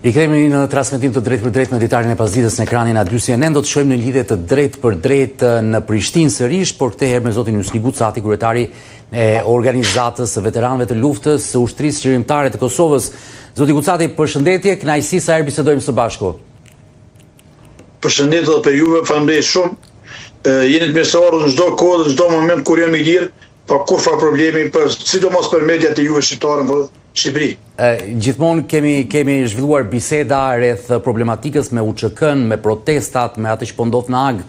I kemi në transmetim të drejt për drejt me ditarin e pasditës në ekranin A2 CNN. Do të shohim në lidhje të drejt për drejt në Prishtinë sërish, por këtë herë me zotin Hysni Gucati, kryetari e organizatës së veteranëve të luftës së ushtrisë qeverimtare të Kosovës. Zoti Gucati, përshëndetje, kënaqësi sa herë bisedojmë së bashku. Përshëndetje edhe për juve, faleminderit shumë. Jeni të mirëseardhur në çdo kohë, në çdo moment kur jam i lirë, pa kurrë problemi, sidomos për mediat e juve shqiptare në Shqipëri. Gjithmonë kemi zhvilluar biseda rreth problematikës me UÇK-n, me protestat, me atë që po ndodh në Ag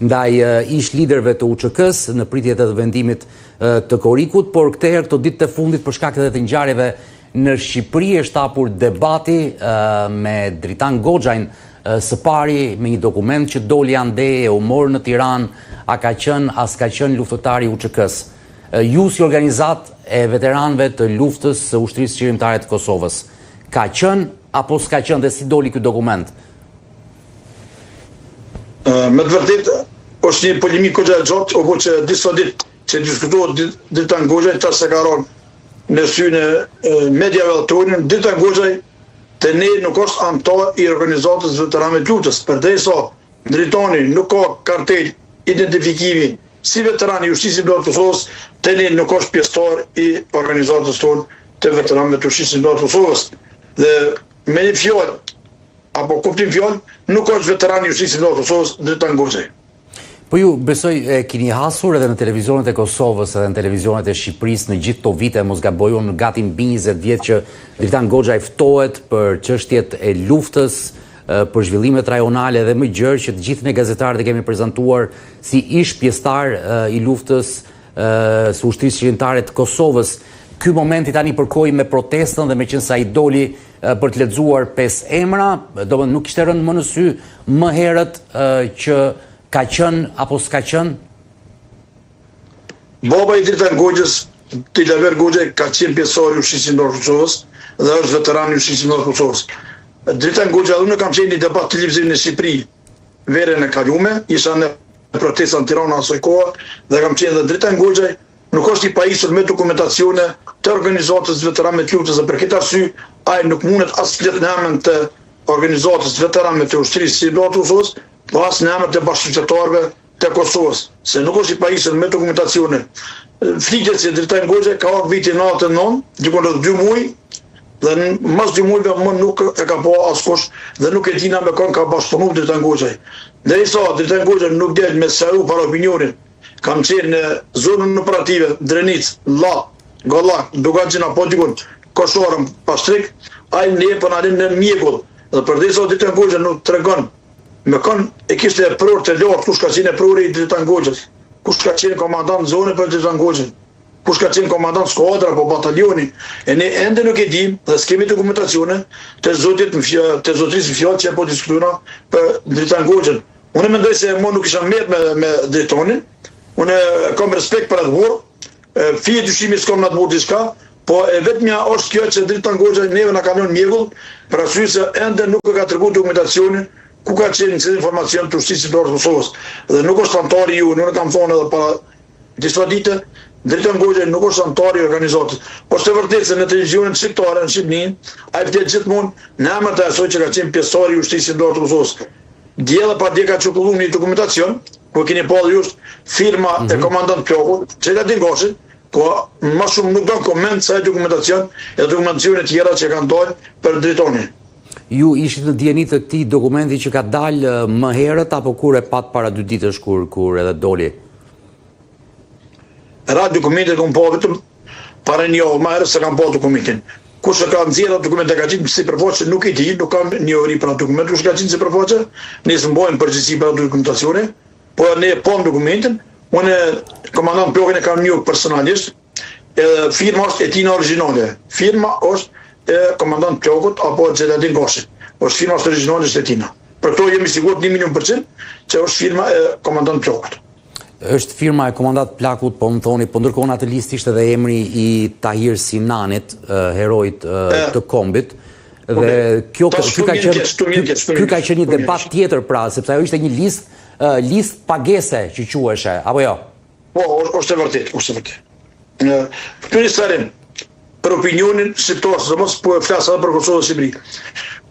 ndaj ish liderëve të UÇK-s në pritje të vendimit të Korikut, por këtë herë këto ditë të fundit për shkak të ngjarjeve në Shqipëri është hapur debati me Dritan Goxhajn së pari me një dokument që doli ande e u mor në Tiranë, a ka qenë as ka qenë luftëtar i UÇK-s. Ju si organizat e veteranëve të luftës së ushtrisë qeverimtare të Kosovës, ka qenë apo s'ka qenë dhe si doli ky dokument? Me të vërtetë është një polemik goxha e gjatë, apo që disa ditë që diskutohet Dritan Goxhaj tash se ka rënë në syne mediave tonë. Dritan Goxhaj të ne nuk është antar i organizatës veteranëve të luftës, përderisa Dritani nuk ka kartel identifikimi si veteran i ushtrisë qeverimtare të Kosovës, të ne nuk është pjesëtar i organizatës tonë të veteranëve të ushtrisë qeverimtare të Kosovës. Dhe me një fjalë, apo kuptim fjalë, nuk është veteran i ushtrisë qeverimtare të Kosovës Dritan Goxhaj. Po ju besoj keni hasur edhe në televizionet e Kosovës edhe në televizionet e Shqipërisë në gjithë këto vite, mos gaboj unë, gati mbi 20 vjet që Dritan Goxhaj ftohet për çështjet e luftës, për zhvillimet rajonale dhe më gjërë që të gjithë ne gazetarët e kemi prezantuar si ish pjesëtar i luftës së ushtrisë qeverimtare të Kosovës. Ky momenti tani përkoi me protestën dhe me qenë sa i doli për të lexuar 5 emra, domethënë nuk kishte rënë më në sy më herët që ka qenë apo s'ka qenë? Baba i Dritan Goxhës, Tilaver Goxhaj, ka qenë pjesëtar i ushtrisë qeverimtare të Kosovës dhe është veteran i ushtrisë qeverimtare të Kosovës. Dritan Goxhaj, unë kam qenë një debat televiziv në Shqipëri verën e kalume, isha në protesta në Tiranë asoj kohë dhe kam qenë dhe Dritan Goxhaj nuk është i pajisur me dokumentacione të organizatës veteranëve të luftës, dhe për këtë arsye ai nuk mundet as flet në emër të organizatës veteranëve të ushtrisë qeverimtare të Kosovës, po as në emër të bashkëqytetarëve të Kosovës, se nuk është i pajisur me dokumentacione. Flitet se Dritan Goxhaj ka ardhur vitin 99, gjykon rreth 2 muaj, dhe mas 2 muajve më nuk e ka po askush dhe nuk e dina me kënë ka bashkëpunu Dritan Goxhaj. Derisa Dritan Goxhaj nuk del me seru para opinionin, kam qenë në zonën operative, Drenic, La, Gallak, Duganxhina, po dikun, Koshorën, Pastrik, ai ne po na lën në mjekull. Dhe përderisa Dritan Goxhaj nuk tregon me kënë e kishte e prurë të lartë kush ka qenë e prurë i Dritan Goxhajt, kush ka qenë komandant zone për Dritan Goxhajt, kush ka qenë komandant skuadra apo batalioni, e ne ende nuk e dim dhe s'kemi dokumentacione të zotrisë fjalë që po diskutojna për Dritan Goxhajn. Unë mendoj se më nuk isha merr me Dritanin, unë kam respekt për atë burr, fije dyshimi s'kam në atë burr diçka, po e vetmja është kjo që Dritan Goxhaj neve na ka lënë mjekull, për arsye se ende nuk e ka treguar dokumentacionin ku ka qenë në informacion të ushtrisë qeverimtare të Kosovës. Dhe nuk është antar i ju, nuk kam thonë edhe para disa ditë, Dritan Goxhaj nuk është antar i organizatës. Është e vërtetë se në televizionin shqiptare në Shqipëri, ai flet gjithmonë në emër të asoj që ka qenë pjesëtar i ushtrisë qeverimtare të Kosovës. Dje dhe pa dje ka çukulluar një dokumentacion, ku keni pa ju firma e komandant Plokut, Xheladin Goxhi, po më shumë nuk don koment sa dokumentacion e dokumentacione tjera që kanë dalë për Dritanin. Ju ishit në dieni të këtij dokumenti që ka dalë më herët apo kur e pat para 2 ditësh kur edhe doli? Dokumentet kam pa vetëm para një javë, më herët se kam pa dokumentin. Kush e ka nxjerrë dokumentin ka qenë sipërfaqe nuk e di, nuk kam një ori për atë dokument, kush ka qenë sipërfaqe, ne s'mbojmë përgjegjësi për atë dokumentacione, po ne pam dokumentin, unë komandant Plokin e kam njohur personalisht, firma është e tina origjinale. Firma është e komandant Plokut apo Xheladin Goxhi. Është firma origjinale e tina. Për to jemi sigurt 1.000.000% që është firma e komandant Plokut. Është firma e komandant Plakut, po më thoni, po ndërkohë në atë listë ishte edhe emri i Tahir Sinanit, herojt të kombit. Dhe ky ka qenë një debat tjetër pra, sepse ajo ishte një listë pagese që quheshe, apo jo? Po, është e vërtetë, Për një sarim, për opinionin shqiptar, se mos po e flas edhe për Kosovën dhe Shqipëri.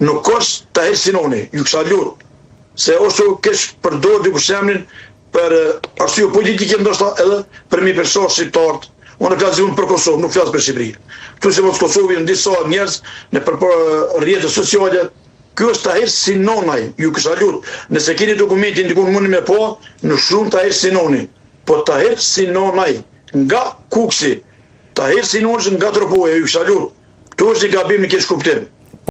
nuk është ta heq sinoni, ju kësha lutë, se ose kesh përdor dy kushemnin për arsye politike ndoshta edhe për mi persona shqiptarët. Unë flas për Kosovë, nuk flas për Shqipëri. Këtu se mos Kosovë në disa njerëz në rrjetet sociale, ky është ta heq sinonaj, ju kësha lutë. Nëse keni dokumentin dikun mundi me po, në shumë ta heq sinoni, po ta heq sinonaj nga Kuksi, ta heq sinonaj nga Tropoja, ju kësha lutë. Këtu është i gabim në kesh kuptim.